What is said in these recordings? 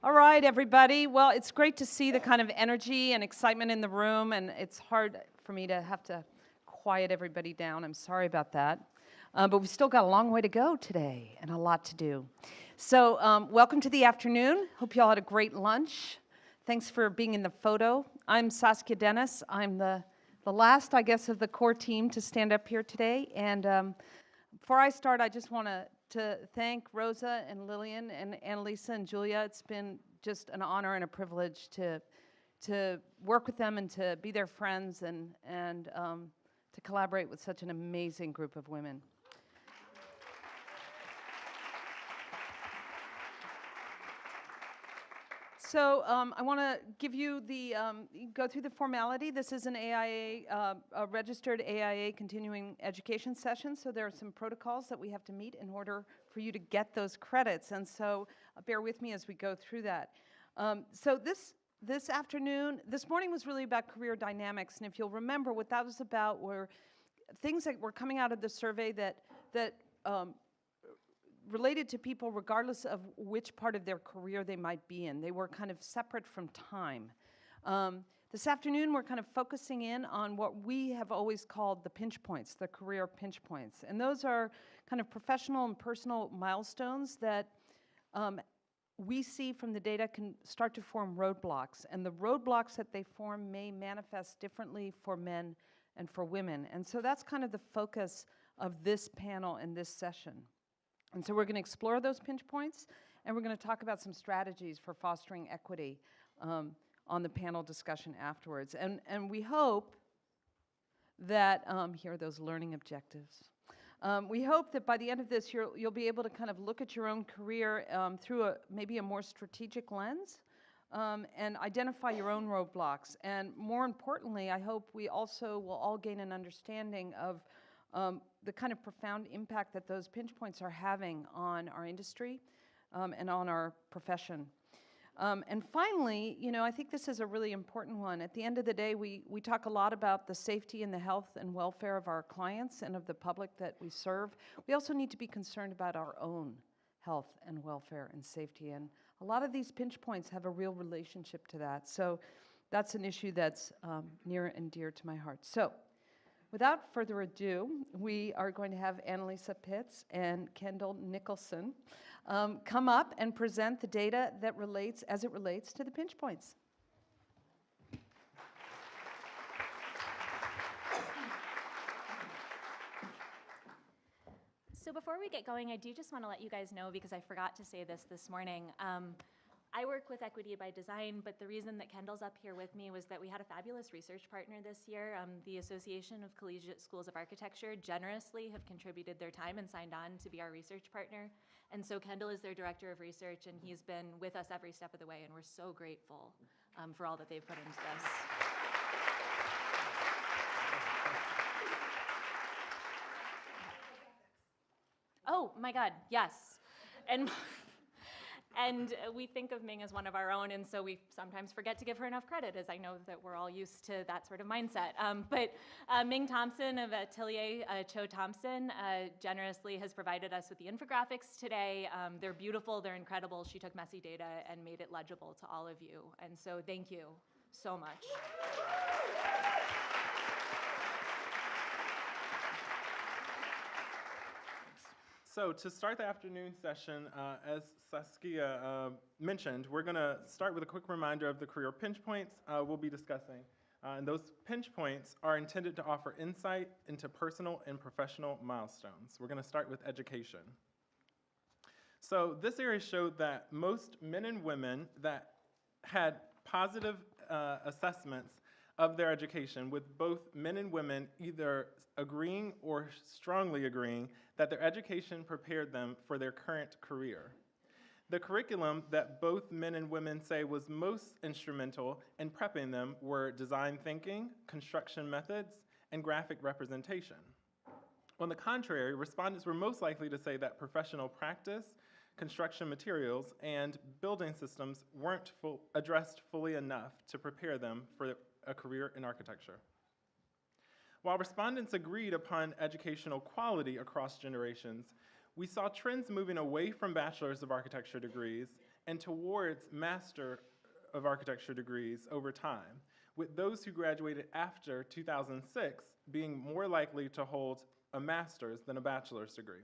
All right, everybody. Well, it's great to see the kind of energy and excitement in the room, and it's hard for me to have to quiet everybody down. I'm sorry about that. But we've still got a long way to go today and a lot to do. So welcome to the afternoon. Hope you all had a great lunch. Thanks for being in the photo. I'm Saskia Dennis. I'm the last, I guess, of the core team to stand up here today. And before I start, I just want to thank Rosa and Lillian and Annalisa and Julia. It's been just an honor and a privilege to work with them and to be their friends and to collaborate with such an amazing group of women. So I want to give you the, go through the formality. This is an AIA, a registered AIA continuing education session, so there are some protocols that we have to meet in order for you to get those credits, and so bear with me as we go through that. So this afternoon, this morning was really about career dynamics, and if you'll remember, what that was about were things that were coming out of the survey that related to people regardless of which part of their career they might be in. They were kind of separate from time. This afternoon, we're kind of focusing in on what we have always called the pinch points, the career pinch points. And those are kind of professional and personal milestones that we see from the data can start to form roadblocks. And the roadblocks that they form may manifest differently for men and for women. And so that's kind of the focus of this panel and this session. And so we're going to explore those pinch points, and we're going to talk about some strategies for fostering equity on the panel discussion afterwards. And we hope that, here are those learning objectives. We hope that by the end of this, you'll be able to kind of look at your own career through maybe a more strategic lens and identify your own roadblocks. And more importantly, I hope we also will all gain an understanding of the kind of profound impact that those pinch points are having on our industry and on our profession. And finally, you know, I think this is a really important one. At the end of the day, we talk a lot about the safety and the health and welfare of our clients and of the public that we serve. We also need to be concerned about our own health and welfare and safety. And a lot of these pinch points have a real relationship to that. So that's an issue that's near and dear to my heart. So without further ado, we are going to have Annalisa Pitts and Kendall Nicholson come up and present the data that relates, as it relates to the pinch points. So before we get going, I do just want to let you guys know, because I forgot to say this morning, I work with Equity by Design, but the reason that Kendall's up here with me was that we had a fabulous research partner this year. The Association of Collegiate Schools of Architecture generously have contributed their time and signed on to be our research partner. And so Kendall is their director of research, and he's been with us every step of the way, and we're so grateful for all that they've put into this. Oh my God, yes. And we think of Ming as one of our own, and so we sometimes forget to give her enough credit, as I know that we're all used to that sort of mindset. But Ming Thompson of Atelier Cho Thompson generously has provided us with the infographics today. They're beautiful, they're incredible. She took messy data and made it legible to all of you, and so thank you so much. So to start the afternoon session, as Saskia mentioned, we're going to start with a quick reminder of the career pinch points we'll be discussing. And those pinch points are intended to offer insight into personal and professional milestones. We're going to start with education. So this area showed that most men and women that had positive assessments of their education, with both men and women either agreeing or strongly agreeing that their education prepared them for their current career. The curriculum that both men and women say was most instrumental in prepping them were design thinking, construction methods, and graphic representation. On the contrary, respondents were most likely to say that professional practice, construction materials, and building systems weren't addressed fully enough to prepare them for a career in architecture. While respondents agreed upon educational quality across generations, we saw trends moving away from bachelor's of architecture degrees and towards Master of Architecture degrees over time, with those who graduated after 2006 being more likely to hold a master's than a bachelor's degree.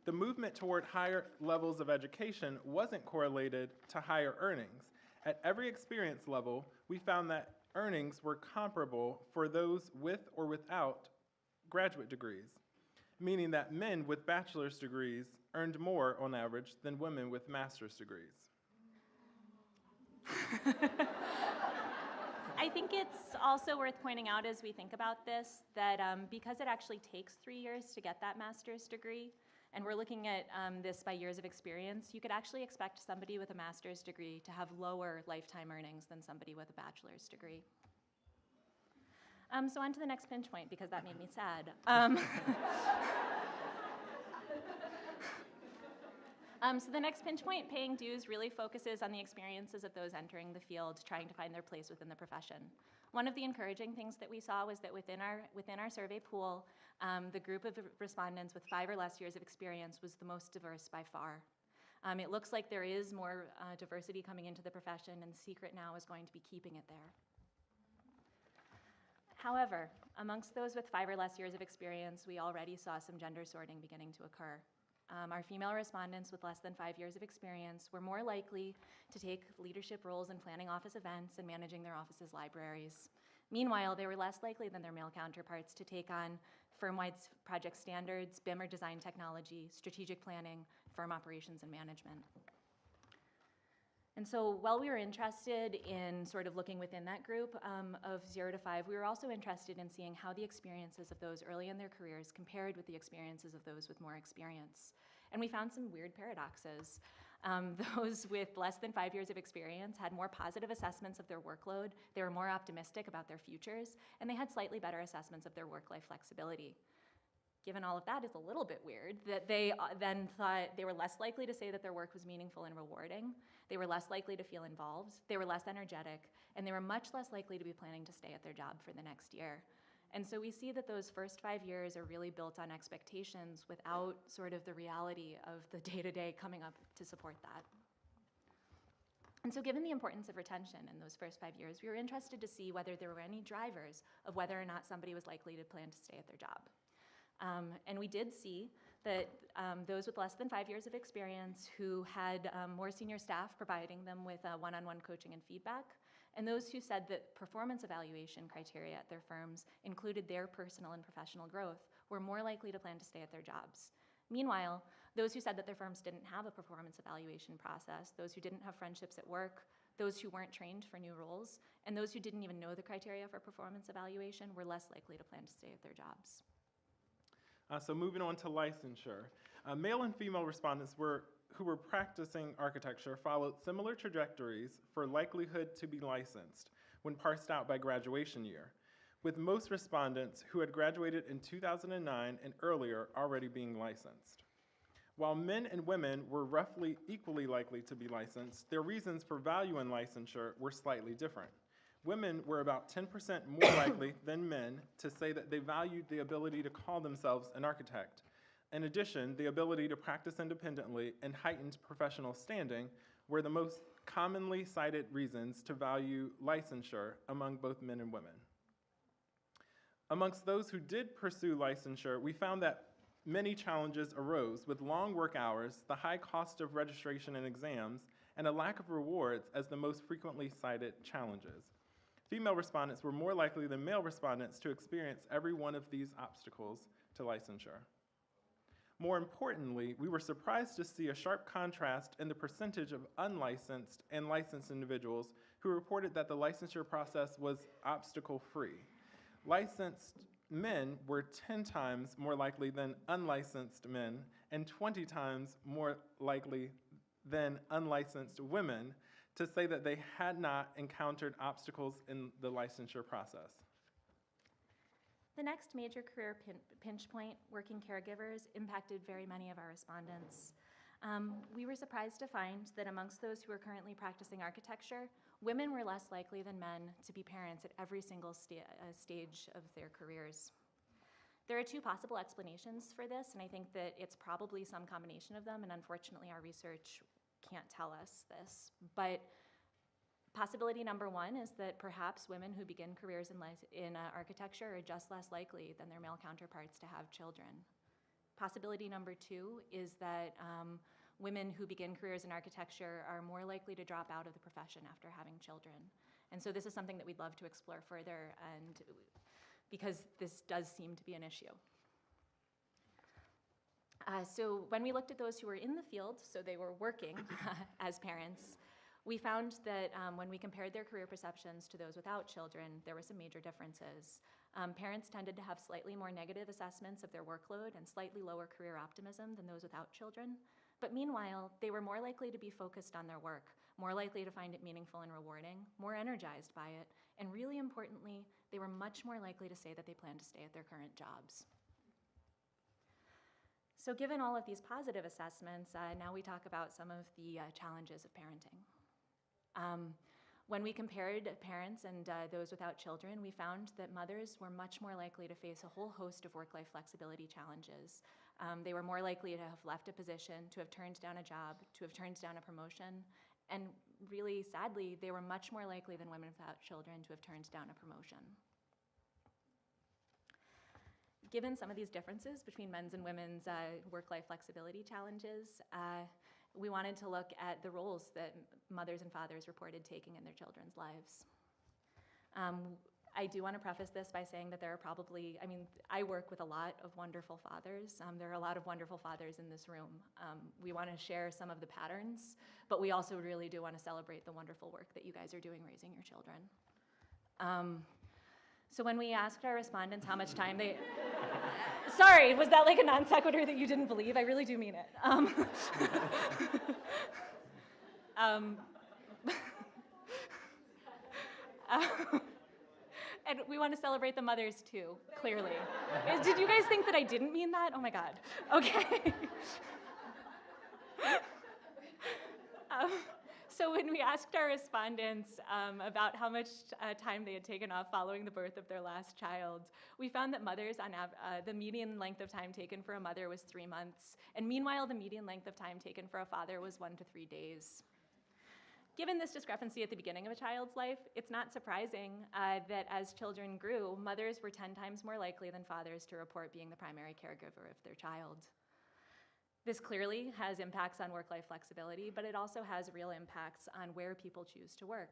The movement toward higher levels of education wasn't correlated to higher earnings. At every experience level, we found that earnings were comparable for those with or without graduate degrees, meaning that men with bachelor's degrees earned more on average than women with master's degrees. I think it's also worth pointing out as we think about this that because it actually takes 3 years to get that master's degree, and we're looking at this by years of experience, you could actually expect somebody with a master's degree to have lower lifetime earnings than somebody with a bachelor's degree. So on to the next pinch point, because that made me sad. So the next pinch point, paying dues, really focuses on the experiences of those entering the field, trying to find their place within the profession. One of the encouraging things that we saw was that within our survey pool, the group of respondents with 5 or less years of experience was the most diverse by far. It looks like there is more diversity coming into the profession, and the secret now is going to be keeping it there. However, amongst those with 5 or less years of experience, we already saw some gender sorting beginning to occur. Our female respondents with less than 5 years of experience were more likely to take leadership roles in planning office events and managing their office's libraries. Meanwhile, they were less likely than their male counterparts to take on firm-wide project standards, BIM or design technology, strategic planning, firm operations, and management. And so while we were interested in sort of looking within that group of 0 to 5, we were also interested in seeing how the experiences of those early in their careers compared with the experiences of those with more experience. And we found some weird paradoxes. Those with less than 5 years of experience had more positive assessments of their workload, they were more optimistic about their futures, and they had slightly better assessments of their work-life flexibility. Given all of that, it's a little bit weird that they then thought they were less likely to say that their work was meaningful and rewarding, they were less likely to feel involved, they were less energetic, and they were much less likely to be planning to stay at their job for the next year. And so we see that those first 5 years are really built on expectations without sort of the reality of the day-to-day coming up to support that. And so given the importance of retention in those first 5 years, we were interested to see whether there were any drivers of whether or not somebody was likely to plan to stay at their job. And we did see that those with less than 5 years of experience who had more senior staff providing them with one-on-one coaching and feedback, and those who said that performance evaluation criteria at their firms included their personal and professional growth were more likely to plan to stay at their jobs. Meanwhile, those who said that their firms didn't have a performance evaluation process, those who didn't have friendships at work, those who weren't trained for new roles, and those who didn't even know the criteria for performance evaluation were less likely to plan to stay at their jobs. So moving on to licensure. Male and female respondents who were practicing architecture followed similar trajectories for likelihood to be licensed when parsed out by graduation year, with most respondents who had graduated in 2009 and earlier already being licensed. While men and women were roughly equally likely to be licensed, their reasons for value in licensure were slightly different. Women were about 10% more likely than men to say that they valued the ability to call themselves an architect. In addition, the ability to practice independently and heightened professional standing were the most commonly cited reasons to value licensure among both men and women. Amongst those who did pursue licensure, we found that many challenges arose with long work hours, the high cost of registration and exams, and a lack of rewards as the most frequently cited challenges. Female respondents were more likely than male respondents to experience every one of these obstacles to licensure. More importantly, we were surprised to see a sharp contrast in the percentage of unlicensed and licensed individuals who reported that the licensure process was obstacle-free. Licensed men were 10 times more likely than unlicensed men and 20 times more likely than unlicensed women to say that they had not encountered obstacles in the licensure process. The next major career pinch point, working caregivers, impacted very many of our respondents. We were surprised to find that amongst those who are currently practicing architecture, women were less likely than men to be parents at every single stage of their careers. There are 2 possible explanations for this, and I think that it's probably some combination of them, and unfortunately our research can't tell us this. But possibility number one is that perhaps women who begin careers in architecture are just less likely than their male counterparts to have children. Possibility number two is that women who begin careers in architecture are more likely to drop out of the profession after having children. And so this is something that we'd love to explore further, and because this does seem to be an issue. So when we looked at those who were in the field, so they were working as parents, we found that when we compared their career perceptions to those without children, there were some major differences. Parents tended to have slightly more negative assessments of their workload and slightly lower career optimism than those without children. But meanwhile, they were more likely to be focused on their work, more likely to find it meaningful and rewarding, more energized by it, and really importantly, they were much more likely to say that they plan to stay at their current jobs. So given all of these positive assessments, now we talk about some of the challenges of parenting. When we compared parents and those without children, we found that mothers were much more likely to face a whole host of work-life flexibility challenges. They were more likely to have left a position, to have turned down a job, to have turned down a promotion, and really sadly, they were much more likely than women without children to have turned down a promotion. Given some of these differences between men's and women's work-life flexibility challenges, we wanted to look at the roles that mothers and fathers reported taking in their children's lives. I do want to preface this by saying that there are probably, I work with a lot of wonderful fathers. There are a lot of wonderful fathers in this room. We want to share some of the patterns, but we also really do want to celebrate the wonderful work that you guys are doing raising your children. So when we asked our respondents how much time they, sorry, was that like a non sequitur that you didn't believe? I really do mean it. And we want to celebrate the mothers too, clearly. Did you guys think that I didn't mean that? Oh my God. Okay. So when we asked our respondents about how much time they had taken off following the birth of their last child, we found that mothers, the median length of time taken for a mother was 3 months, and meanwhile, the median length of time taken for a father was 1 to 3 days. Given this discrepancy at the beginning of a child's life, it's not surprising that as children grew, mothers were 10 times more likely than fathers to report being the primary caregiver of their child. This clearly has impacts on work-life flexibility, but it also has real impacts on where people choose to work.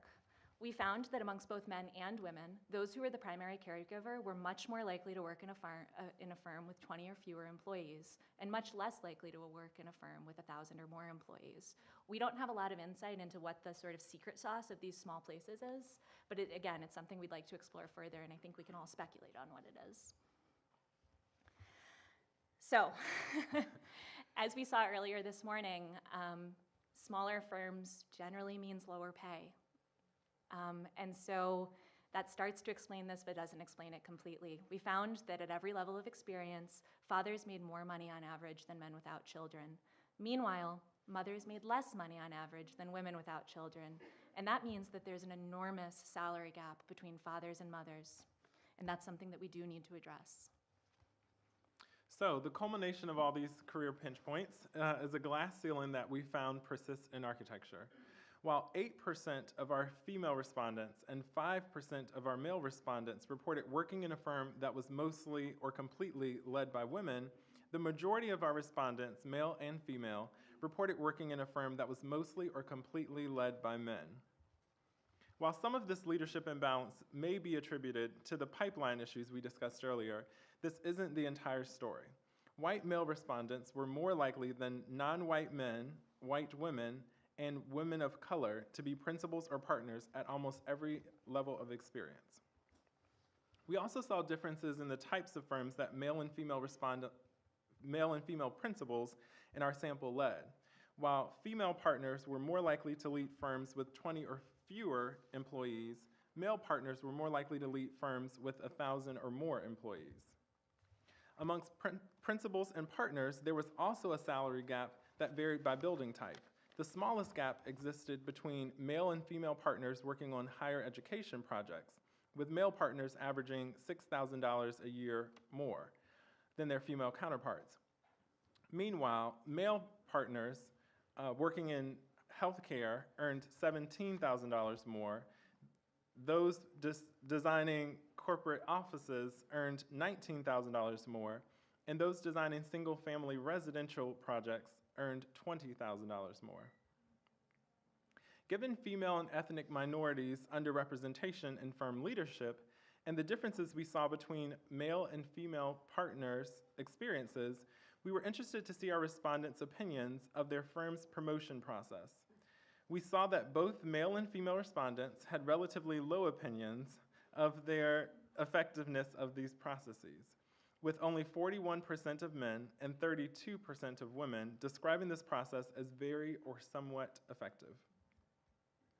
We found that amongst both men and women, those who were the primary caregiver were much more likely to work in a firm with 20 or fewer employees, and much less likely to work in a firm with 1,000 or more employees. We don't have a lot of insight into what the sort of secret sauce of these small places is, but again, it's something we'd like to explore further, and I think we can all speculate on what it is. So, as we saw earlier this morning, smaller firms generally means lower pay. And so that starts to explain this, but doesn't explain it completely. We found that at every level of experience, fathers made more money on average than men without children. Meanwhile, mothers made less money on average than women without children. And that means that there's an enormous salary gap between fathers and mothers. And that's something that we do need to address. So the culmination of all these career pinch points is a glass ceiling that we found persists in architecture. While 8% of our female respondents and 5% of our male respondents reported working in a firm that was mostly or completely led by women, the majority of our respondents, male and female, reported working in a firm that was mostly or completely led by men. While some of this leadership imbalance may be attributed to the pipeline issues we discussed earlier, this isn't the entire story. White male respondents were more likely than non-white men, white women, and women of color to be principals or partners at almost every level of experience. We also saw differences in the types of firms that male and female principals in our sample led. While female partners were more likely to lead firms with 20 or fewer employees, male partners were more likely to lead firms with 1,000 or more employees. Amongst principals and partners, there was also a salary gap that varied by building type. The smallest gap existed between male and female partners working on higher education projects, with male partners averaging $6,000 a year more than their female counterparts. Meanwhile, male partners working in healthcare earned $17,000 more. Those designing corporate offices earned $19,000 more, and those designing single-family residential projects earned $20,000 more. Given female and ethnic minorities' underrepresentation in firm leadership, and the differences we saw between male and female partners' experiences, we were interested to see our respondents' opinions of their firm's promotion process. We saw that both male and female respondents had relatively low opinions of their effectiveness of these processes, with only 41% of men and 32% of women describing this process as very or somewhat effective.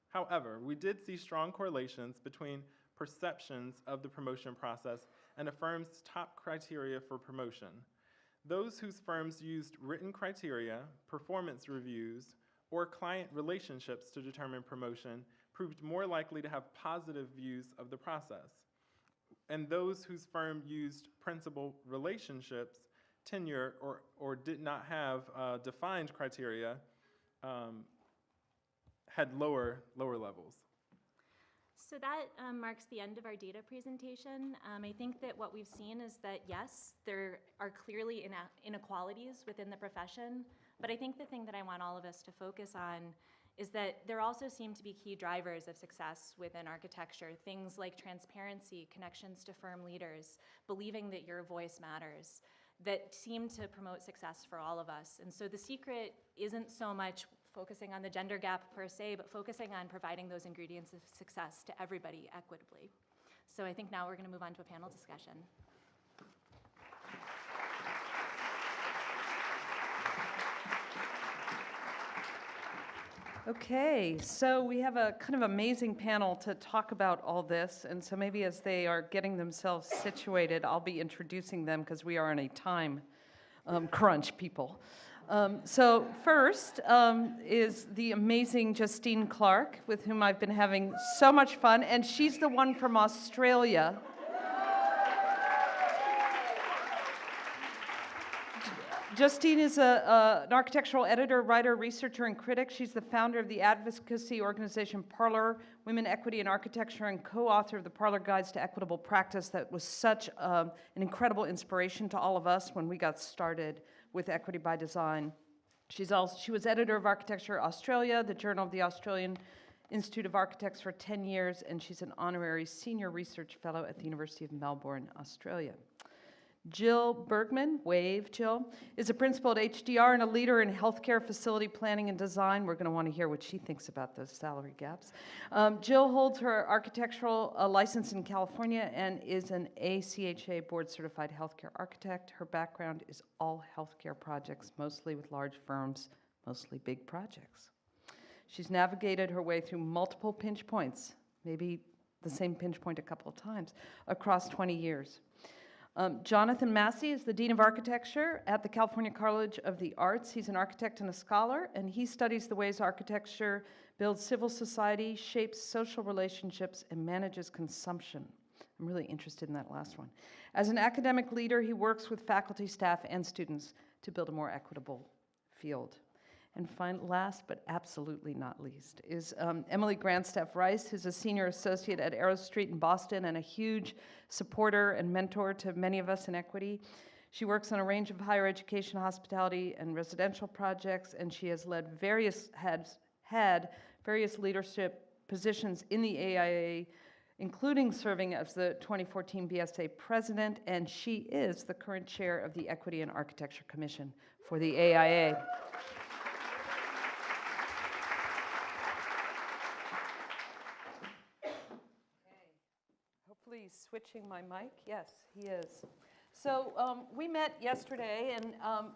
However, we did see strong correlations between perceptions of the promotion process and a firm's top criteria for promotion. Those whose firms used written criteria, performance reviews, or client relationships to determine promotion proved more likely to have positive views of the process. And those whose firm used principal relationships, tenure, or did not have defined criteria had lower levels. So that marks the end of our data presentation. I think that what we've seen is that, yes, there are clearly inequalities within the profession, but I think the thing that I want all of us to focus on is that there also seem to be key drivers of success within architecture, things like transparency, connections to firm leaders, believing that your voice matters, that seem to promote success for all of us. And so the secret isn't so much focusing on the gender gap per se, but focusing on providing those ingredients of success to everybody equitably. So I think now we're going to move on to a panel discussion. Okay, so we have a kind of amazing panel to talk about all this, and so maybe as they are getting themselves situated, I'll be introducing them because we are on a time crunch, people. So first is the amazing Justine Clark, with whom I've been having so much fun, and she's the one from Australia. Justine is an architectural editor, writer, researcher, and critic. She's the founder of the advocacy organization Parlour, Women, Equity, and Architecture, and co-author of the Parlour Guides to Equitable Practice that was such an incredible inspiration to all of us when we got started with Equity by Design. She was editor of Architecture Australia, the Journal of the Australian Institute of Architects for 10 years, and she's an honorary senior research fellow at the University of Melbourne, Australia. Dijl Bergman, wave Jill, is a principal at HDR and a leader in healthcare facility planning and design. We're going to want to hear what she thinks about those salary gaps. Jill holds her architectural license in California and is an ACHA board-certified healthcare architect. Her background is all healthcare projects, mostly with large firms, mostly big projects. She's navigated her way through multiple pinch points, maybe the same pinch point a couple of times, across 20 years. Jonathan Massey is the Dean of Architecture at the California College of the Arts. He's an architect and a scholar, and he studies the ways architecture builds civil society, shapes social relationships, and manages consumption. I'm really interested in that last one. As an academic leader, he works with faculty, staff, and students to build a more equitable field. And last, but absolutely not least, is Emily Grandstaff-Rice, who's a senior associate at Arrow Street in Boston and a huge supporter and mentor to many of us in Equity. She works on a range of higher education, hospitality, and residential projects, and she has had various leadership positions in the AIA, including serving as the 2014 BSA president, and she is the current chair of the Equity and Architecture Commission for the AIA. He's switching my mic. Yes, he is. So we met yesterday, and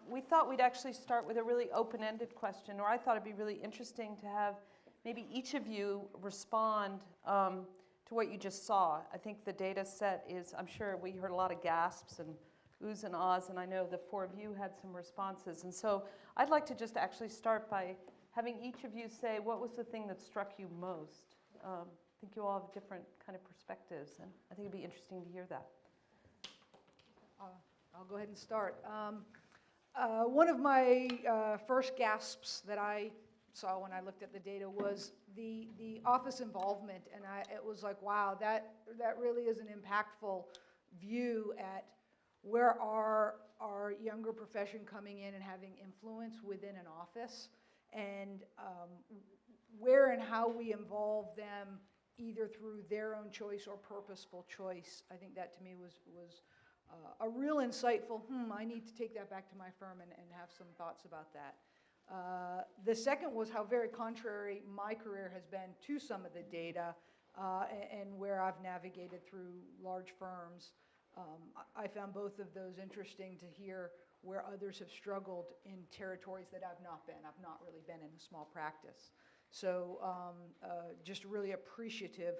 we thought we'd actually start with a really open-ended question, or I thought it'd be really interesting to have maybe each of you respond to what you just saw. I think the data set is, I'm sure we heard a lot of gasps and oohs and ahs, and I know the four of you had some responses. And so I'd like to just actually start by having each of you say what was the thing that struck you most. I think you all have different kind of perspectives, and I think it'd be interesting to hear that. I'll go ahead and start. One of my first gasps that I saw when I looked at the data was the office involvement, and it was like, wow, that really is an impactful view at where are our younger profession coming in and having influence within an office, and where and how we involve them either through their own choice or purposeful choice. I think that to me was a real insightful, I need to take that back to my firm and have some thoughts about that. The second was how very contrary my career has been to some of the data and where I've navigated through large firms. I found both of those interesting to hear where others have struggled in territories that I've not been. I've not really been in a small practice. So just really appreciative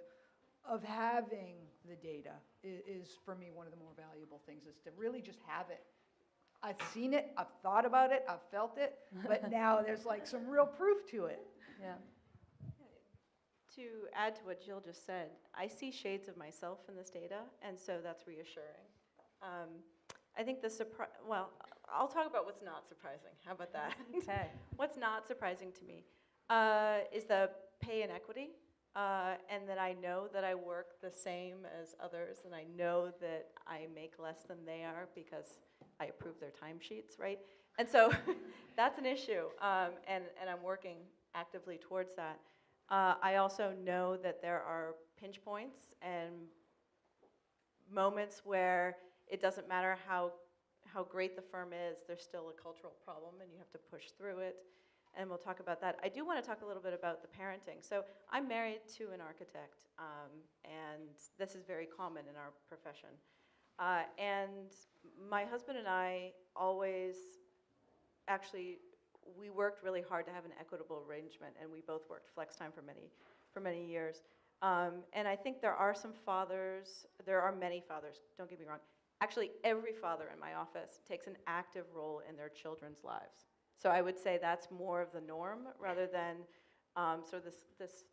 of having the data is for me one of the more valuable things, is to really just have it. I've seen it, I've thought about it, I've felt it, but now there's like some real proof to it. Yeah. To add to what Jill just said, I see shades of myself in this data, and so that's reassuring. I think well, I'll talk about what's not surprising. How about that? Okay. What's not surprising to me is the pay inequity, and that I know that I work the same as others, and I know that I make less than they are because I approve their timesheets, right? And so that's an issue, and I'm working actively towards that. I also know that there are pinch points and moments where it doesn't matter how great the firm is, there's still a cultural problem and you have to push through it. And we'll talk about that. I do want to talk a little bit about the parenting. So I'm married to an architect, and this is very common in our profession. And my husband and I always, actually, we worked really hard to have an equitable arrangement, and we both worked flex time for many years. And I think there are many fathers, don't get me wrong. Actually, every father in my office takes an active role in their children's lives. So I would say that's more of the norm rather than sort of this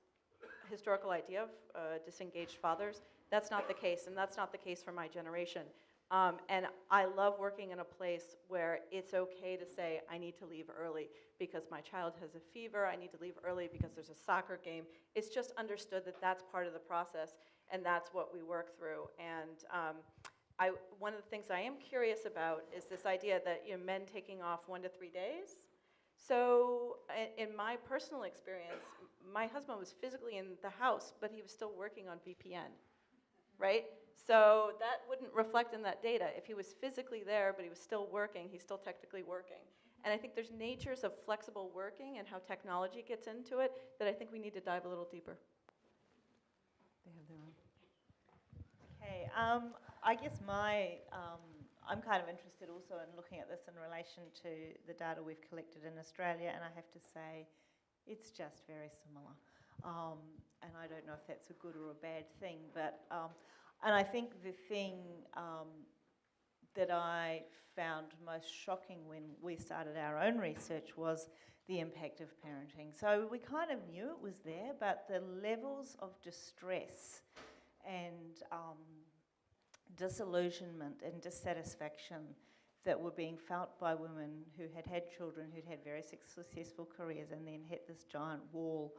historical idea of disengaged fathers. That's not the case, and that's not the case for my generation. And I love working in a place where it's okay to say, I need to leave early because my child has a fever, I need to leave early because there's a soccer game. It's just understood that that's part of the process, and that's what we work through. And one of the things I am curious about is this idea that men taking off 1 to 3 days. So in my personal experience, my husband was physically in the house, but he was still working on VPN, right? So that wouldn't reflect in that data. If he was physically there, but he was still working, he's still technically working. And I think there's natures of flexible working and how technology gets into it that I think we need to dive a little deeper. They have their own. Okay, I guess I'm kind of interested also in looking at this in relation to the data we've collected in Australia, and I have to say it's just very similar. And I don't know if that's a good or a bad thing, but and I think the thing that I found most shocking when we started our own research was the impact of parenting. So we kind of knew it was there, but the levels of distress and disillusionment and dissatisfaction that were being felt by women who had had children, who'd had very successful careers, and then hit this giant wall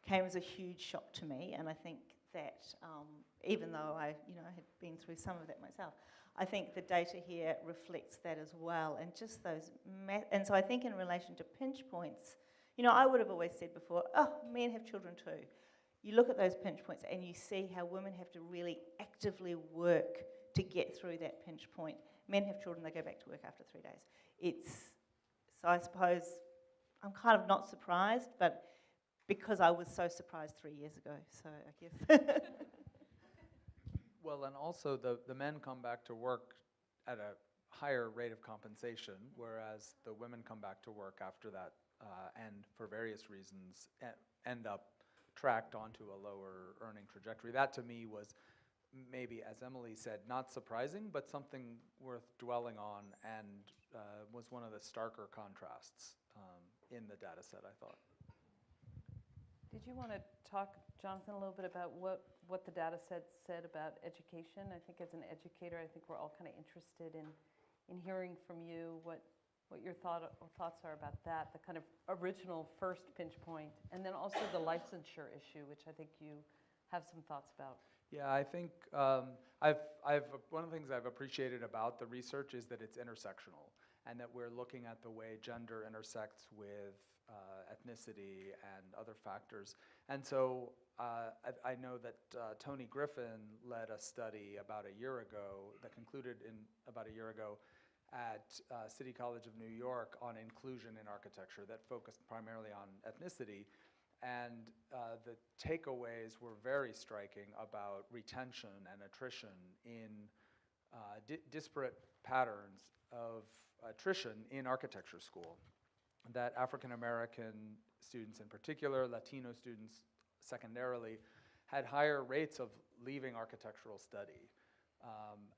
came as a huge shock to me. And I think that even though I had been through some of that myself, I think the data here reflects that as well. And just those, and so I think in relation to pinch points, I would have always said before, men have children too. You look at those pinch points and you see how women have to really actively work to get through that pinch point. Men have children, they go back to work after 3 days. So I suppose I'm kind of not surprised, but because I was so surprised 3 years ago, so I guess. Well, and also the men come back to work at a higher rate of compensation, whereas the women come back to work after that and for various reasons end up tracked onto a lower earning trajectory. That to me was maybe, as Emily said, not surprising, but something worth dwelling on, and was one of the starker contrasts in the data set, I thought. Did you want to talk, Jonathan, a little bit about what the data set said about education? I think as an educator, I think we're all kind of interested in hearing from you what what your thoughts are about that, the kind of original first pinch point, and then also the licensure issue, which I think you have some thoughts about. Yeah, I think one of the things I've appreciated about the research is that it's intersectional, and that we're looking at the way gender intersects with ethnicity and other factors. And so I know that Tony Griffin led a study about a year ago that concluded about a year ago at City College of New York on inclusion in architecture that focused primarily on ethnicity. And the takeaways were very striking about retention and attrition in disparate patterns of attrition in architecture school. That African American students in particular, Latino students secondarily, had higher rates of leaving architectural study.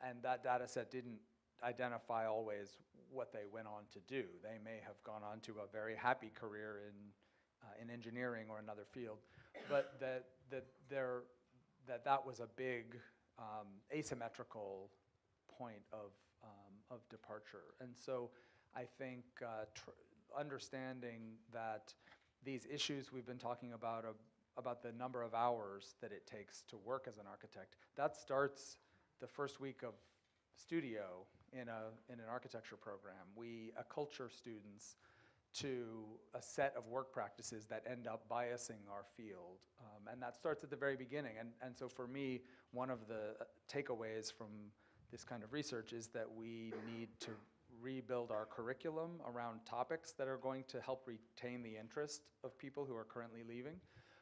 And that data set didn't identify always what they went on to do. They may have gone on to a very happy career in engineering or another field, but that was a big asymmetrical point of departure. And so I think understanding that these issues we've been talking about the number of hours that it takes to work as an architect, that starts the first week of studio in an architecture program. We acculture students to a set of work practices that end up biasing our field. And that starts at the very beginning. And so for me, one of the takeaways from this kind of research is that we need to rebuild our curriculum around topics that are going to help retain the interest of people who are currently leaving.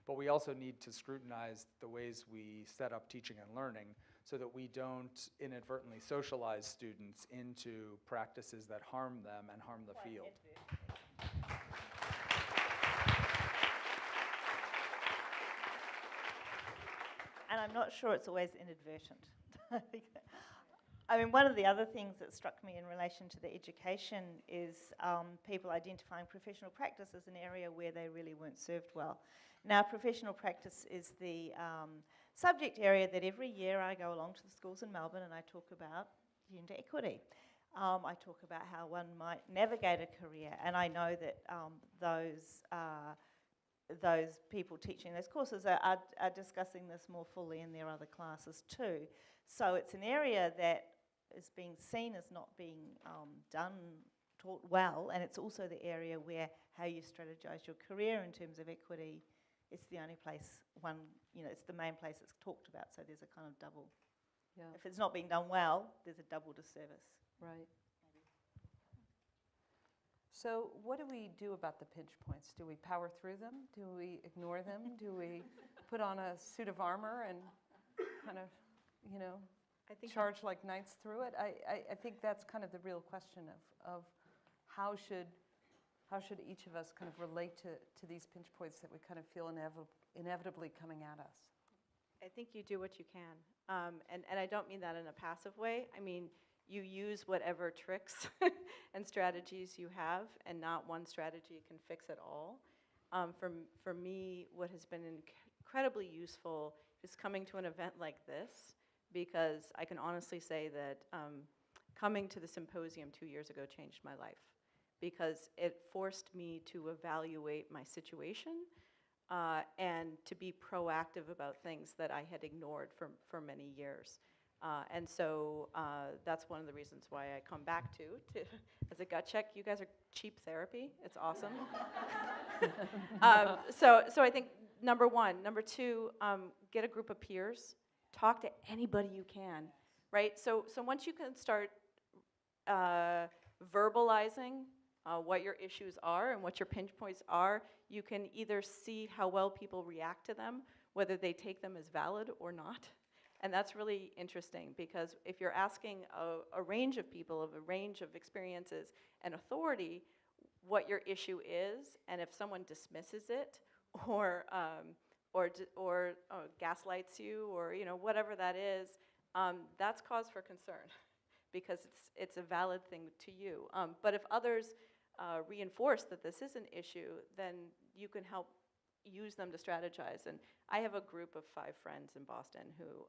But we also need to scrutinize the ways we set up teaching and learning so that we don't inadvertently socialize students into practices that harm them and harm the field. And I'm not sure it's always inadvertent. I mean, one of the other things that struck me in relation to the education is people identifying professional practice as an area where they really weren't served well. Now, professional practice is the subject area that every year I go along to the schools in Melbourne and I talk about gender equity. I talk about how one might navigate a career, and I know that those people teaching those courses are discussing this more fully in their other classes too. So it's an area that is being seen as not being taught well, and it's also the area where how you strategize your career in terms of equity, it's the only place it's the main place it's talked about, so there's a kind of double. Yeah. If it's not being done well, there's a double disservice. Right. So what do we do about the pinch points? Do we power through them? Do we ignore them? Do we put on a suit of armor and kind of, I think charge like knights through it? I think that's kind of the real question of how should each of us kind of relate to these pinch points that we kind of feel inevitably coming at us? I think you do what you can. And I don't mean that in a passive way. I mean, you use whatever tricks and strategies you have, and not one strategy can fix it all. For me, what has been incredibly useful is coming to an event like this, because I can honestly say that coming to the Symposium 2 years ago changed my life, because it forced me to evaluate my situation and to be proactive about things that I had ignored for many years. And so that's one of the reasons why I come back to as a gut check. You guys are cheap therapy. It's awesome. So I think number one. Number two, get a group of peers. Talk to anybody you can, right? So once you can start verbalizing what your issues are and what your pinch points are, you can either see how well people react to them, whether they take them as valid or not. And that's really interesting, because if you're asking a range of people of a range of experiences and authority what your issue is, and if someone dismisses it or gaslights you, or whatever that is, that's cause for concern, because it's a valid thing to you. But if others reinforce that this is an issue, then you can help use them to strategize. And I have a group of 5 friends in Boston who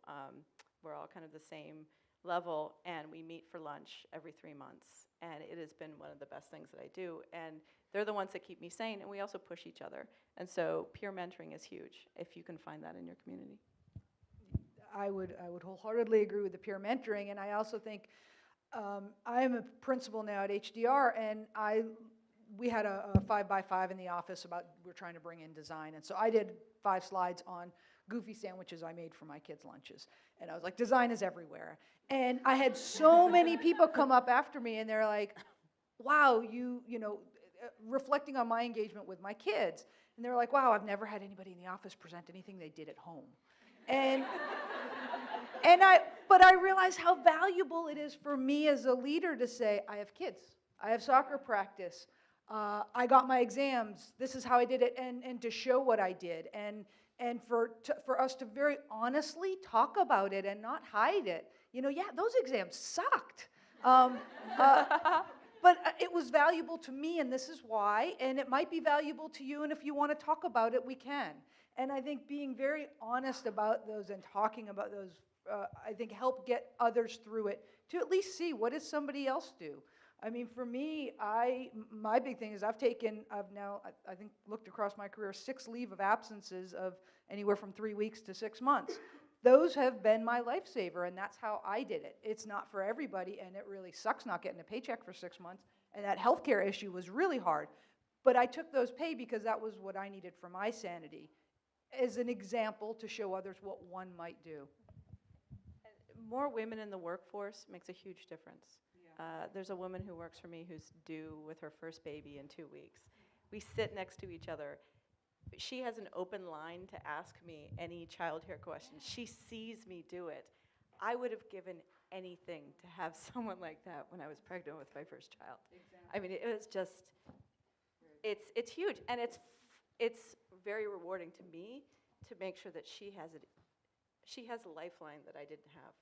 we're all kind of the same level, and we meet for lunch every 3 months. And it has been one of the best things that I do. And they're the ones that keep me sane, and we also push each other. And so peer mentoring is huge, if you can find that in your community. I would wholeheartedly agree with the peer mentoring, and I also think I'm a principal now at HDR, and we had a 5x5 in the office about we're trying to bring in design, and so I did 5 slides on goofy sandwiches I made for my kids' lunches, and I was like, design is everywhere, and I had so many people come up after me, and they're like, wow, you know, reflecting on my engagement with my kids, and they're like, wow, I've never had anybody in the office present anything they did at home, and but I realize how valuable it is for me as a leader to say, I have kids, I have soccer practice, I got my exams, this is how I did it, and to show what I did, and for us to very honestly talk about it and not hide it. You know, yeah, those exams sucked. But it was valuable to me, and this is why, and it might be valuable to you, and if you want to talk about it, we can. And I think being very honest about those and talking about those, I think help get others through it to at least see what does somebody else do. I mean, for me, my big thing is I've now, I think, looked across my career, 6 leave of absences of anywhere from 3 weeks to 6 months. Those have been my lifesaver, and that's how I did it. It's not for everybody, and it really sucks not getting a paycheck for 6 months, and that healthcare issue was really hard. But I took those pay because that was what I needed for my sanity, as an example to show others what one might do. More women in the workforce makes a huge difference. There's a woman who works for me who's due with her first baby in 2 weeks. We sit next to each other. She has an open line to ask me any childcare questions. She sees me do it. I would have given anything to have someone like that when I was pregnant with my first child. Exactly. I mean, it was just, it's huge, and it's very rewarding to me to make sure that she has it. She has a lifeline that I didn't have.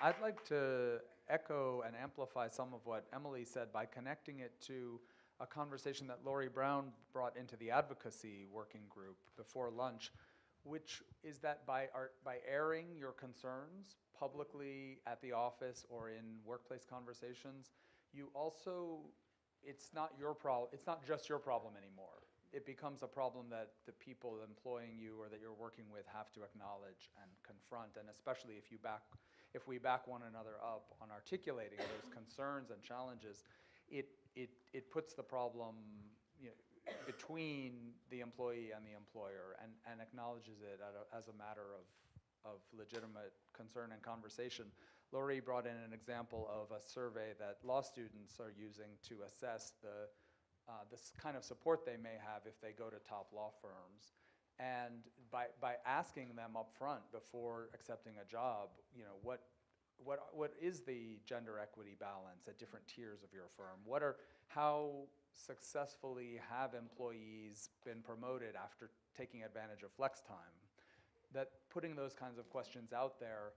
I'd like to echo and amplify some of what Emily said by connecting it to a conversation that Lori Brown brought into the advocacy working group before lunch, which is that by airing your concerns publicly at the office or in workplace conversations, you also, it's not just your problem anymore. It becomes a problem that the people employing you or that you're working with have to acknowledge and confront, and especially if we back one another up on articulating those concerns and challenges, it puts the problem, you know, between the employee and the employer, and acknowledges it as a matter of legitimate concern and conversation. Lori brought in an example of a survey that law students are using to assess this kind of support they may have if they go to top law firms. And by asking them up front before accepting a job, you know, what is the gender equity balance at different tiers of your firm? How successfully have employees been promoted after taking advantage of flex time? That putting those kinds of questions out there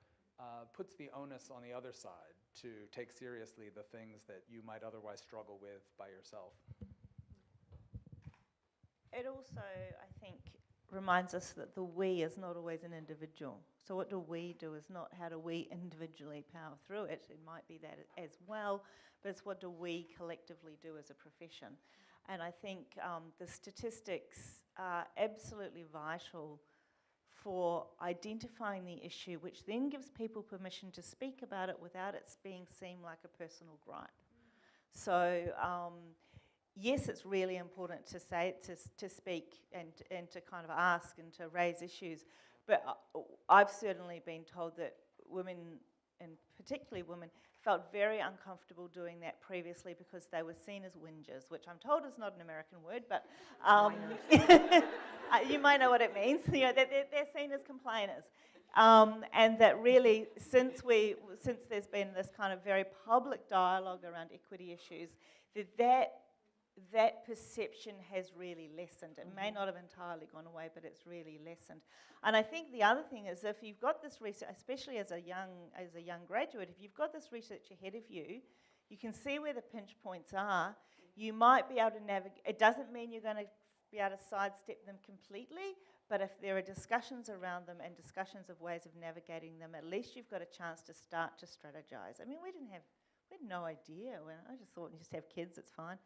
puts the onus on the other side to take seriously the things that you might otherwise struggle with by yourself. It also, I think, reminds us that the we is not always an individual. So what do we do is not how do we individually power through it. It might be that as well, but it's what do we collectively do as a profession. And I think the statistics are absolutely vital for identifying the issue, which then gives people permission to speak about it without it seem like a personal gripe. So yes, it's really important to speak and to kind of ask and to raise issues, but I've certainly been told that women, and particularly women, felt very uncomfortable doing that previously because they were seen as whingers, which I'm told is not an American word, but you might know what it means. You know, they're seen as complainers. And that really, since there's been this kind of very public dialogue around equity issues, that perception has really lessened. It may not have entirely gone away, but it's really lessened. And I think the other thing is, if you've got this research, especially as a young graduate, if you've got this research ahead of you, you can see where the pinch points are. You might be able to navigate. It doesn't mean you're going to be able to sidestep them completely, but if there are discussions around them and discussions of ways of navigating them, at least you've got a chance to start to strategize. I mean, we had no idea. I just thought you just have kids, it's fine.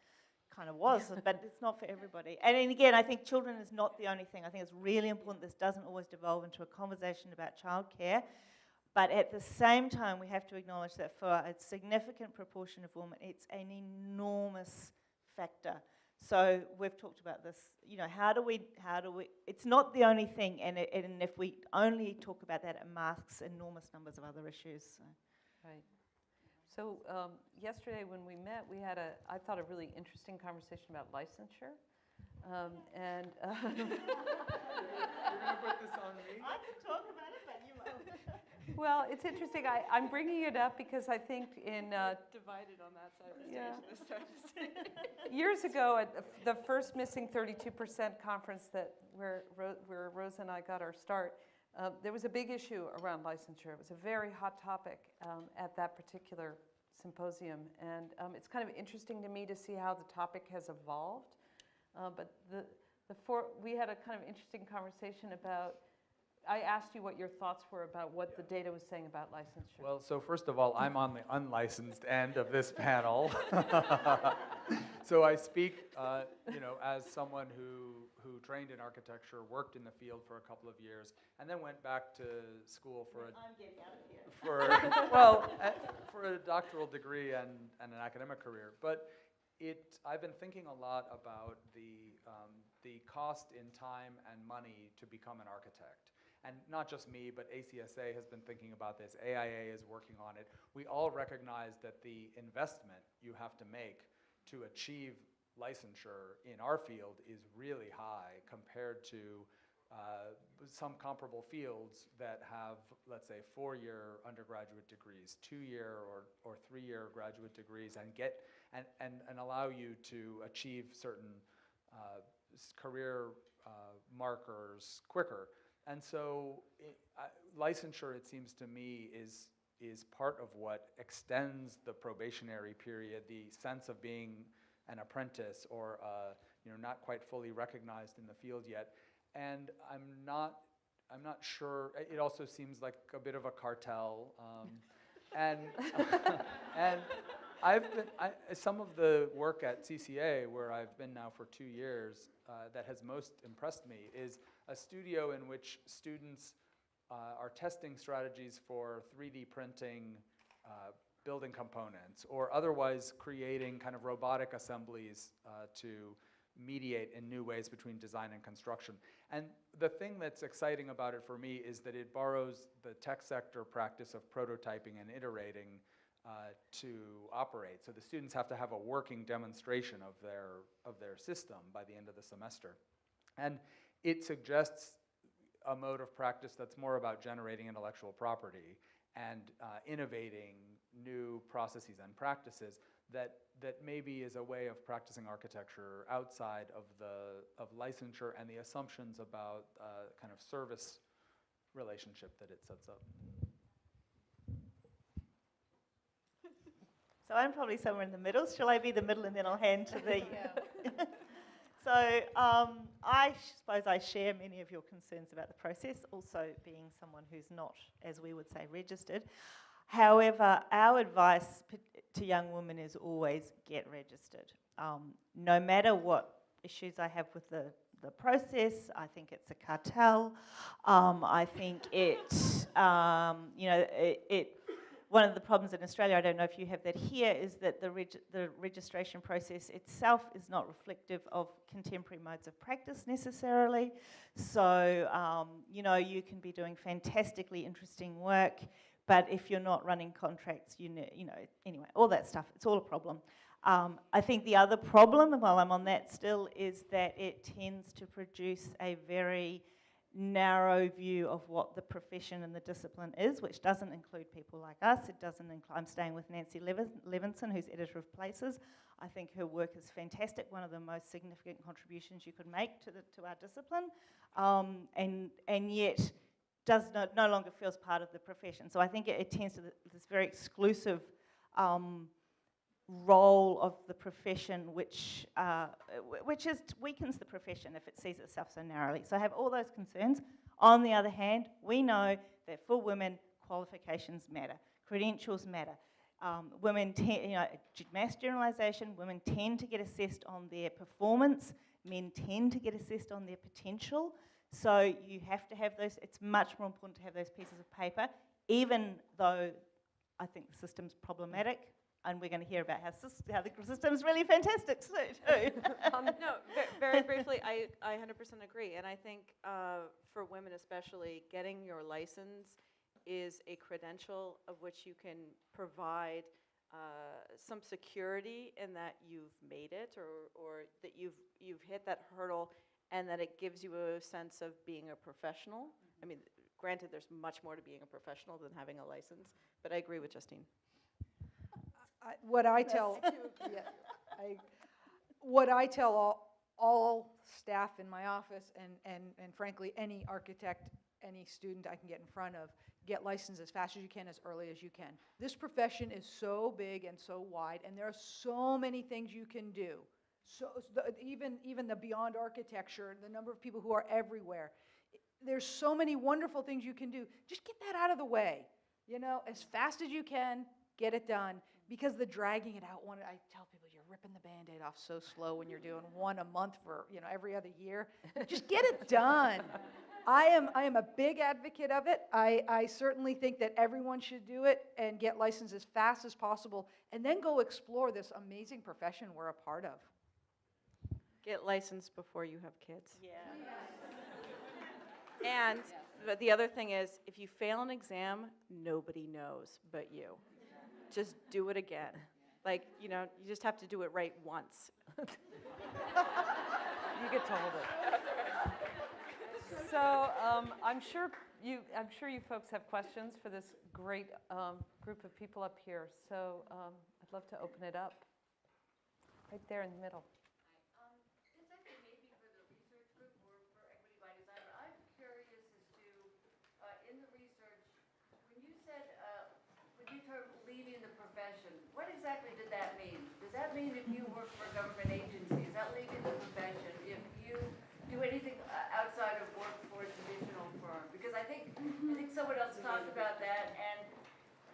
Kind of was, but it's not for everybody. And then again, I think children is not the only thing. I think it's really important this doesn't always devolve into a conversation about childcare. But at the same time, we have to acknowledge that for a significant proportion of women, it's an enormous factor. So we've talked about this, you know, how do we, it's not the only thing, and if we only talk about that, it masks enormous numbers of other issues. So. Right. So yesterday when we met, we had I thought, a really interesting conversation about licensure. You're going to put this on me? I could talk about it, but you won't. Well, it's interesting. I'm bringing it up because I think in divided on that side of the stage Yeah. and this side of the stage. years ago at the first Missing 32% conference where Rose and I got our start, there was a big issue around licensure. It was a very hot topic at that particular symposium, and it's kind of interesting to me to see how the topic has evolved. But we had a kind of interesting conversation about. I asked you what your thoughts were about what the data was saying about licensure. Well, so first of all, I'm on the unlicensed end of this panel. So I speak, as someone who trained in architecture, worked in the field for a couple of years, and then went back to school for I'm getting out of here. for a doctoral degree and an academic career. But I've been thinking a lot about the cost in time and money to become an architect. And not just me, but ACSA has been thinking about this. AIA is working on it. We all recognize that the investment you have to make to achieve licensure in our field is really high compared to some comparable fields that have, let's say, 4-year undergraduate degrees, 2-year or 3-year graduate degrees, and allow you to achieve certain career markers quicker. And so licensure, it seems to me, is part of what extends the probationary period, the sense of being an apprentice or not quite fully recognized in the field yet. And I'm not sure. It also seems like a bit of a cartel. And some of the work at CCA, where I've been now for 2 years, that has most impressed me is a studio in which students are testing strategies for 3D printing building components, or otherwise creating kind of robotic assemblies to mediate in new ways between design and construction. And the thing that's exciting about it for me is that it borrows the tech sector practice of prototyping and iterating to operate. So the students have to have a working demonstration of their system by the end of the semester. And it suggests a mode of practice that's more about generating intellectual property and innovating new processes and practices that maybe is a way of practicing architecture outside of licensure and the assumptions about kind of service relationship that it sets up. So I'm probably somewhere in the middle. Shall I be the middle and then I'll hand to the... So I suppose I share many of your concerns about the process, also being someone who's not, as we would say, registered. However, our advice to young women is always get registered. No matter what issues I have with the process, I think it's a cartel. I think one of the problems in Australia, I don't know if you have that here, is that the registration process itself is not reflective of contemporary modes of practice necessarily. So, you can be doing fantastically interesting work, but if you're not running contracts, anyway, all that stuff, it's all a problem. I think the other problem, while I'm on that still, is that it tends to produce a very narrow view of what the profession and the discipline is, which doesn't include people like us. It doesn't include, I'm staying with Nancy Levinson, who's editor of Places. I think her work is fantastic, one of the most significant contributions you could make to our discipline, and yet no longer feels part of the profession. So I think it tends to this very exclusive role of the profession which weakens the profession if it sees itself so narrowly. So I have all those concerns. On the other hand, we know that for women, qualifications matter, credentials matter. Women mass generalisation, women tend to get assessed on their performance, men tend to get assessed on their potential. So you have to have those, it's much more important to have those pieces of paper, even though I think the system's problematic, and we're going to hear about how the system's really fantastic too. No, very briefly, I 100% agree, and I think for women especially, getting your license is a credential of which you can provide some security in that you've made it, or that you've hit that hurdle, and that it gives you a sense of being a professional. I mean, granted, there's much more to being a professional than having a license, but I agree with Justine. What I tell all staff in my office, and frankly, any architect, any student I can get in front of, get licensed as fast as you can, as early as you can. This profession is so big and so wide, and there are so many things you can do. So even the beyond architecture, the number of people who are everywhere, there's so many wonderful things you can do. Just get that out of the way, as fast as you can, get it done. Because the dragging it out, I tell people, you're ripping the Band-Aid off so slow when you're doing one a month for every other year. Just get it done. I am a big advocate of it. I certainly think that everyone should do it and get licensed as fast as possible, and then go explore this amazing profession we're a part of. Get licensed before you have kids. Yeah. And but the other thing is, if you fail an exam, nobody knows but you. Just do it again. You just have to do it right once. You get told it. So I'm sure you folks have questions for this great group of people up here. So I'd love to open it up. Right there in the middle. This actually may be for the research group or for Equity by Design, but I'm curious as to, in the research, when you said, when you termed leaving the profession, what exactly did that mean? Does that mean if you work for a government agency, is that leaving the profession? If you do anything outside of work for a traditional firm? Because I think someone else talked about that, and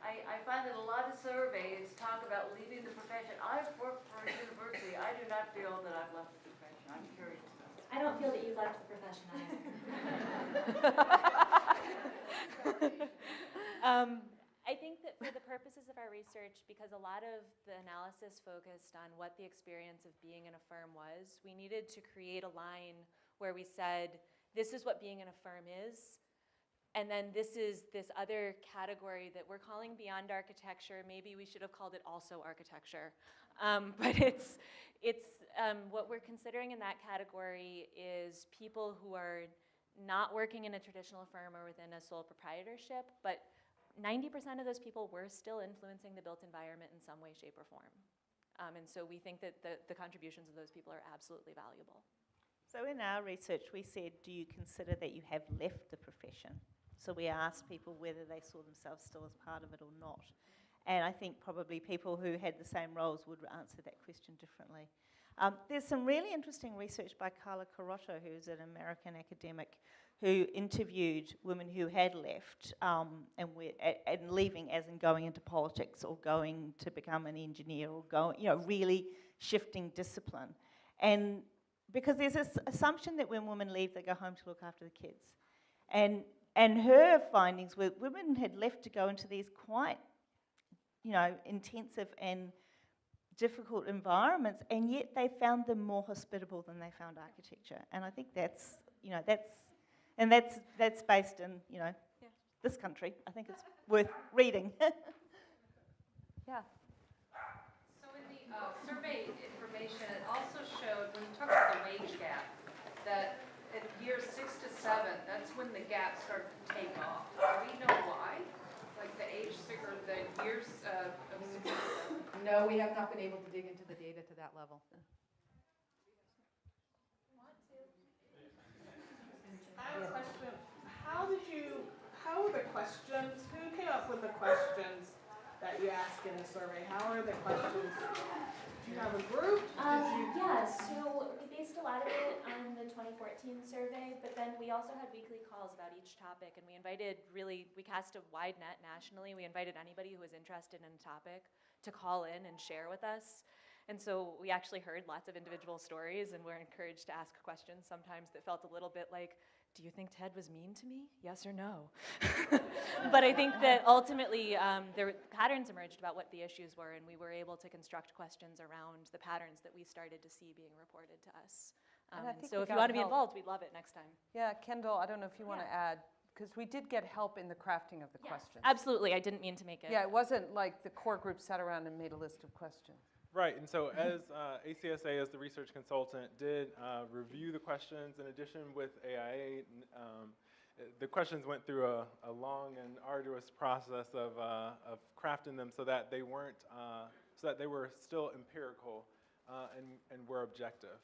I find that a lot of surveys talk about leaving the profession. I've worked for a university. I do not feel that I've left the profession. I'm curious about that. I don't feel that you've left the profession either. I think that for the purposes of our research, because a lot of the analysis focused on what the experience of being in a firm was, we needed to create a line where we said, this is what being in a firm is, and then this is this other category that we're calling beyond architecture. Maybe we should have called it also architecture. But it's what we're considering in that category is people who are not working in a traditional firm or within a sole proprietorship, but 90% of those people were still influencing the built environment in some way, shape, or form. And so we think that the contributions of those people are absolutely valuable. So in our research, we said, do you consider that you have left the profession? So we asked people whether they saw themselves still as part of it or not. And I think probably people who had the same roles would answer that question differently. There's some really interesting research by Carla Carotto, who's an American academic, who interviewed women who had left and leaving as in going into politics or going to become an engineer or really shifting discipline. And because there's this assumption that when women leave, they go home to look after the kids. And her findings were women had left to go into these quite, intensive and difficult environments, and yet they found them more hospitable than they found architecture. And I think that's based in, this country. I think it's worth reading. Yeah. So in the survey information, it also showed, when you talk about the wage gap, that at years 6 to 7, that's when the gap starts to take off. Do we know why? Like the age or the years of 6 to 7? No, we have not been able to dig into the data to that level. I have a question. How were the questions, who came up with the questions that you ask in the survey? How are the questions? Do you have a group? Yeah, so we based a lot of it on the 2014 survey, but then we also had weekly calls about each topic, and we cast a wide net nationally. We invited anybody who was interested in a topic to call in and share with us. And so we actually heard lots of individual stories, and we're encouraged to ask questions sometimes that felt a little bit like, do you think Ted was mean to me? Yes or no? But I think that ultimately patterns emerged about what the issues were, and we were able to construct questions around the patterns that we started to see being reported to us. And I think So we if you got want to be help. involved, we'd love it next time. Yeah, Kendall, I don't know if you want to add, because we did get help in the crafting of the questions. Absolutely, I didn't mean to make it. Yeah, it wasn't like the core group sat around and made a list of questions. Right, and so as ACSA, as the research consultant, did review the questions in addition with AIA. The questions went through a long and arduous process of crafting them so that they weren't, so that they were still empirical and were objective.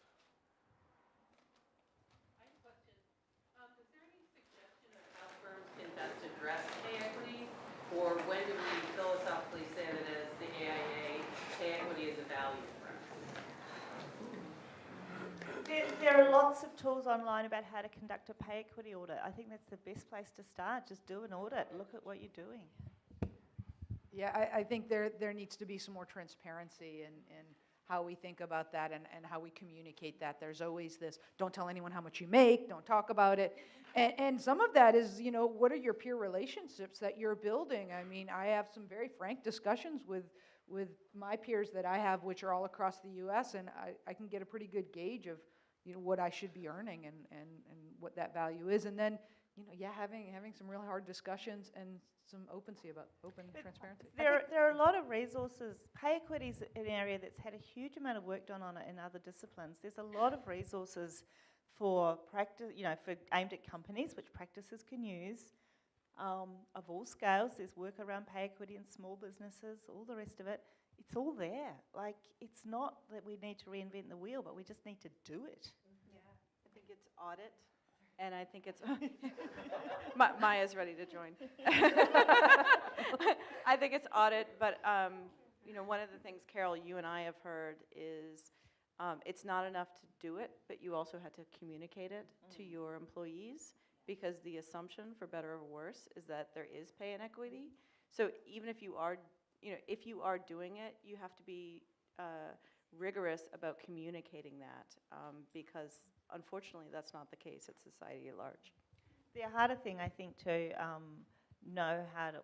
I have a question. Is there any suggestion of how firms can best address pay equity, or when do we philosophically say that as the AIA, pay equity is a value for us? There are lots of tools online about how to conduct a pay equity audit. I think that's the best place to start. Just do an audit. Look at what you're doing. Yeah, I think there needs to be some more transparency in how we think about that and how we communicate that. There's always this, don't tell anyone how much you make, don't talk about it. And some of that is, what are your peer relationships that you're building? I mean, I have some very frank discussions with my peers that I have, which are all across the U.S., and I can get a pretty good gauge of, what I should be earning and what that value is. And then, having some real hard discussions and some open transparency. There are a lot of resources. Pay equity is an area that's had a huge amount of work done on it in other disciplines. There's a lot of resources for practice, for aimed at companies, which practices can use. Of all scales, there's work around pay equity in small businesses, all the rest of it. It's all there. Like, it's not that we need to reinvent the wheel, but we just need to do it. Yeah, I think it's audit, and I think it's, Maya's ready to join. I think it's audit, but one of the things, Carol, you and I have heard is it's not enough to do it, but you also have to communicate it to your employees, because the assumption, for better or worse, is that there is pay inequity. So even if you are, if you are doing it, you have to be rigorous about communicating that, because unfortunately that's not the case at society at large. The harder thing, I think, to know how to,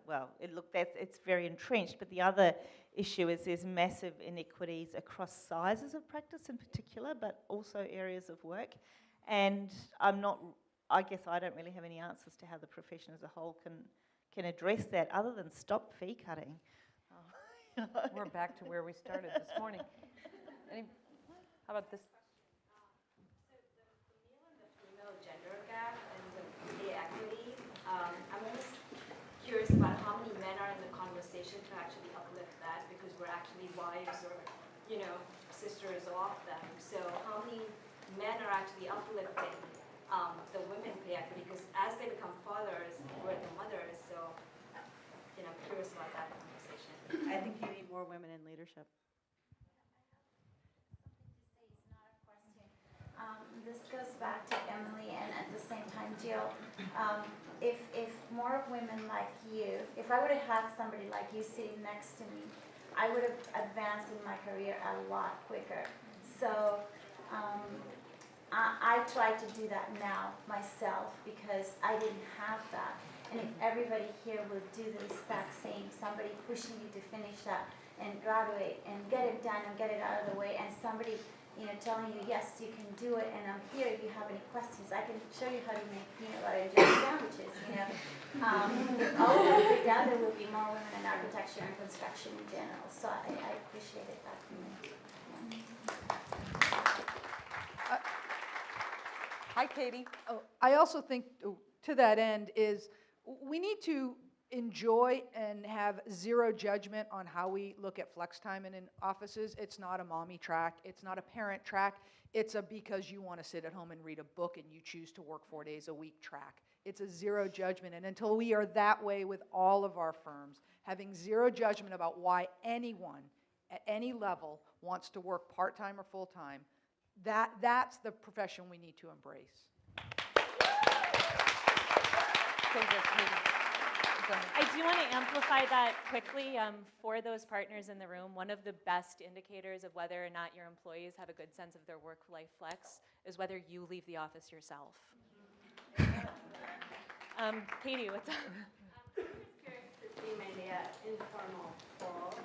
it's very entrenched, but the other issue is there's massive inequities across sizes of practice in particular, but also areas of work. And I guess I don't really have any answers to how the profession as a whole can address that, other than stop fee cutting. We're back to where we started this morning. How about this? So the male and the female gender gap and the pay equity, I'm almost curious about how many men are in the conversation to actually uplift that, because we're actually wives or, sisters of them. So how many men are actually uplifting the women pay equity? Because as they become fathers, we're the mothers, so, curious about that conversation. I think you need more women in leadership. This goes back to Emily and at the same time Jill. If more women like you, if I would have had somebody like you sitting next to me, I would have advanced in my career a lot quicker. So I try to do that now myself because I didn't have that. And if everybody here would do the exact same, somebody pushing you to finish that and graduate and get it done and get it out of the way, and somebody telling you, yes, you can do it, and I'm here if you have any questions. I can show you how to make peanut butter and jelly sandwiches, If all of us did that, there would be more women in architecture and construction in general. So I appreciated that from you. Hi, Katie. I also think, to that end, is we need to enjoy and have zero judgment on how we look at flex time in offices. It's not a mommy track. It's not a parent track. It's a because you want to sit at home and read a book and you choose to work 4 days a week track. it's a zero judgment. And until we are that way with all of our firms, having zero judgment about why anyone at any level wants to work part-time or full-time, that's the profession we need to embrace. I do want to amplify that quickly for those partners in the room. One of the best indicators of whether or not your employees have a good sense of their work-life flex is whether you leave the office yourself. Katie, what's up? I'm just curious to see maybe an informal poll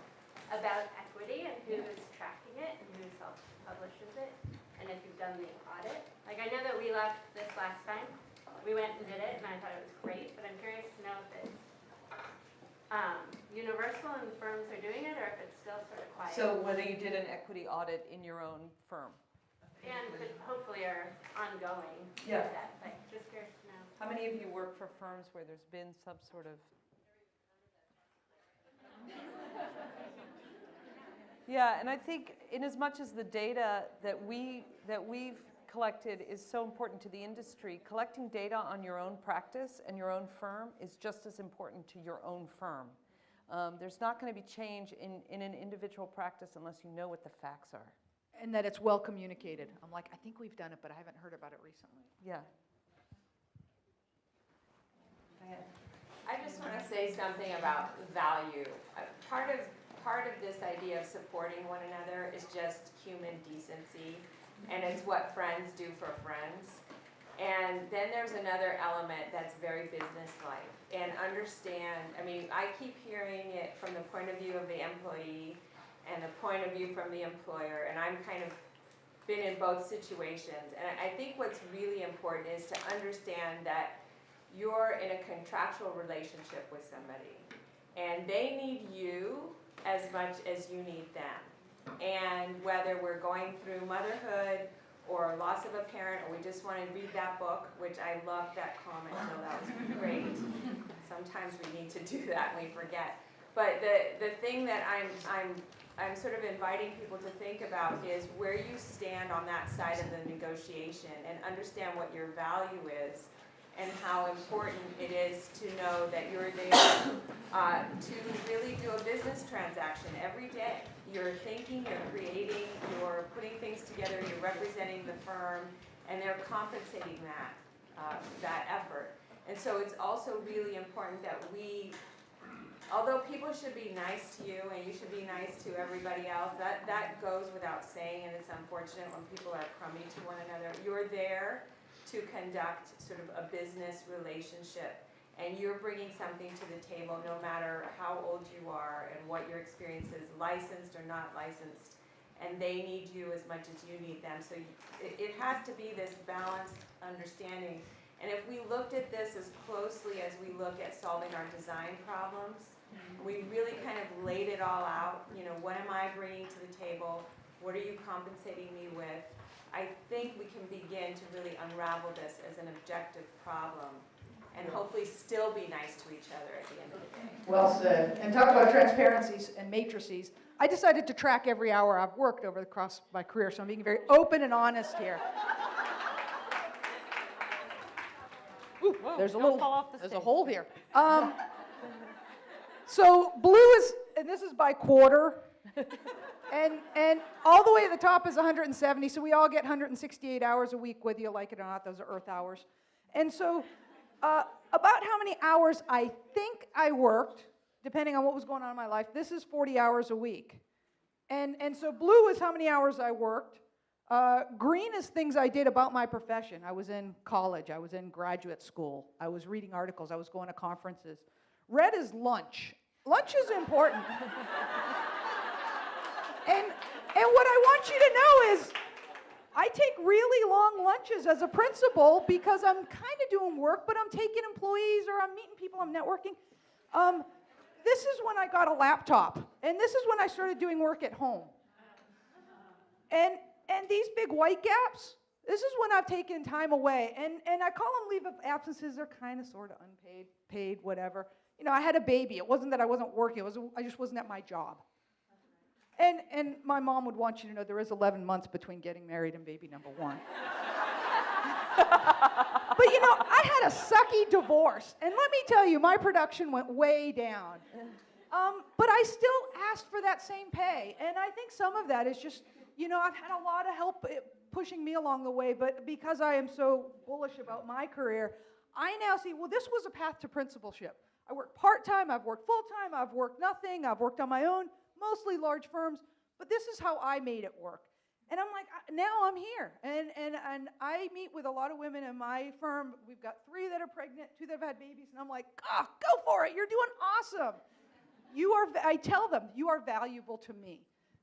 about equity and who is tracking it and who self-publishes it, and if you've done the audit. Like, I know that we left this last time. We went and did it, and I thought it was great, but I'm curious to know if it's universal and firms are doing it, or if it's still sort of quiet. So whether you did an equity audit in your own firm? And could hopefully are ongoing. Yeah. With that, but just curious to know. How many of you work for firms where there's been some sort of... Yeah, and I think in as much as the data that we've collected is so important to the industry, collecting data on your own practice and your own firm is just as important to your own firm. There's not going to be change in an individual practice unless you know what the facts are. And that it's well communicated. I'm like, I think we've done it, but I haven't heard about it recently. Yeah. I just want to say something about value. Part of this idea of supporting one another is just human decency, and it's what friends do for friends. And then there's another element that's very businesslike. And understand, I mean, I keep hearing it from the point of view of the employee and the point of view from the employer, and I'm kind of been in both situations. And I think what's really important is to understand that you're in a contractual relationship with somebody, and they need you as much as you need them. And whether we're going through motherhood or loss of a parent, or we just want to read that book, which I love that comment, so that was great. Sometimes we need to do that and we forget. But the thing that I'm sort of inviting people to think about is where you stand on that side of the negotiation, and understand what your value is and how important it is to know that you're there to really do a business transaction every day. You're thinking, you're creating, you're putting things together, you're representing the firm, and they're compensating that effort. And so it's also really important that although people should be nice to you and you should be nice to everybody else, that goes without saying, and it's unfortunate when people are crummy to one another. You're there to conduct sort of a business relationship, and you're bringing something to the table no matter how old you are and what your experience is, licensed or not licensed, and they need you as much as you need them. So it has to be this balanced understanding. And if we looked at this as closely as we look at solving our design problems, we really kind of laid it all out. You know, what am I bringing to the table? What are you compensating me with? I think we can begin to really unravel this as an objective problem and hopefully still be nice to each other at the end of the day. Well said. And talk about transparencies and matrices. I decided to track every hour I've worked over the course of my career, so I'm being very open and honest here. Ooh, whoa, there's a hole here. So blue is, and this is by quarter, and all the way to the top is 170, so we all get 168 hours a week, whether you like it or not. Those are Earth hours. And so about how many hours I think I worked, depending on what was going on in my life, this is 40 hours a week. And so blue is how many hours I worked. Green is things I did about my profession. I was in college. I was in graduate school. I was reading articles. I was going to conferences. Red is lunch. Lunch is important. And what I want you to know is I take really long lunches as a principal because I'm kind of doing work, but I'm taking employees or I'm meeting people, I'm networking. This is when I got a laptop, and this is when I started doing work at home. And these big white gaps, this is when I've taken time away. And I call them leave of absences. They're kind of sort of unpaid, paid, whatever. You know, I had a baby. It wasn't that I wasn't working. I just wasn't at my job. And my mom would want you to know there is 11 months between getting married and baby number one. But you know, I had a sucky divorce, and let me tell you, my production went way down. But I still asked for that same pay, and I think some of that is just, you know, I've had a lot of help pushing me along the way, but because I am so bullish about my career, I now see, well, this was a path to principalship. I worked part-time, I've worked full-time, I've worked nothing, I've worked on my own, mostly large firms, but this is how I made it work. And I'm like, now I'm here. And I meet with a lot of women in my firm. We've got 3 that are pregnant, 2 that have had babies, and I'm like, oh, go for it, you're doing awesome. I tell them, you are valuable to me.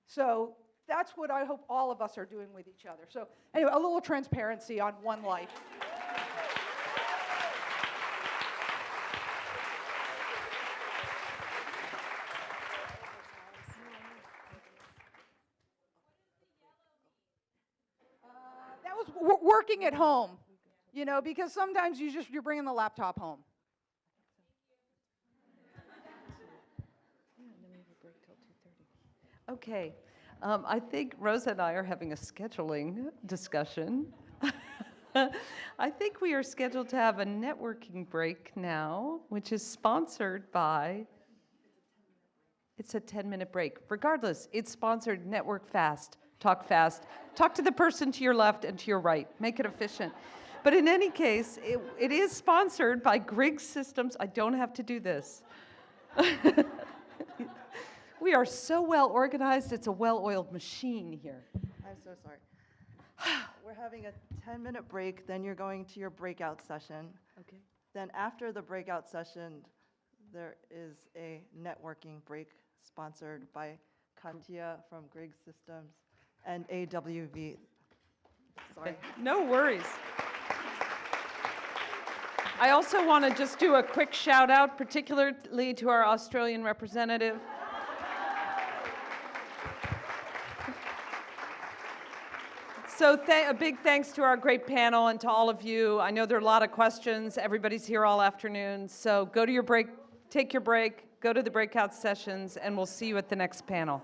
So that's what I hope all of us are doing with each other. So anyway, a little transparency on one life. That was working at home, you know, because sometimes you're bringing the laptop home. Okay, I think Rosa and I are having a scheduling discussion. I think we are scheduled to have a networking break now, which is sponsored by, it's a 10-minute break. Regardless, it's sponsored Network Fast, talk to the person to your left and to your right, make it efficient. But in any case, it is sponsored by Griggs Systems. I don't have to do this. We are so well organized, it's a well-oiled machine here. I'm so sorry. We're having a 10-minute break, then you're going to your breakout session. Okay. Then after the breakout session, there is a networking break sponsored by Katia from Griggs Systems and AWV. Sorry. No worries. I also want to just do a quick shout out, particularly to our Australian representative. So a big thanks to our great panel and to all of you. I know there are a lot of questions. Everybody's here all afternoon. So go to your break, take your break, go to the breakout sessions, and we'll see you at the next panel.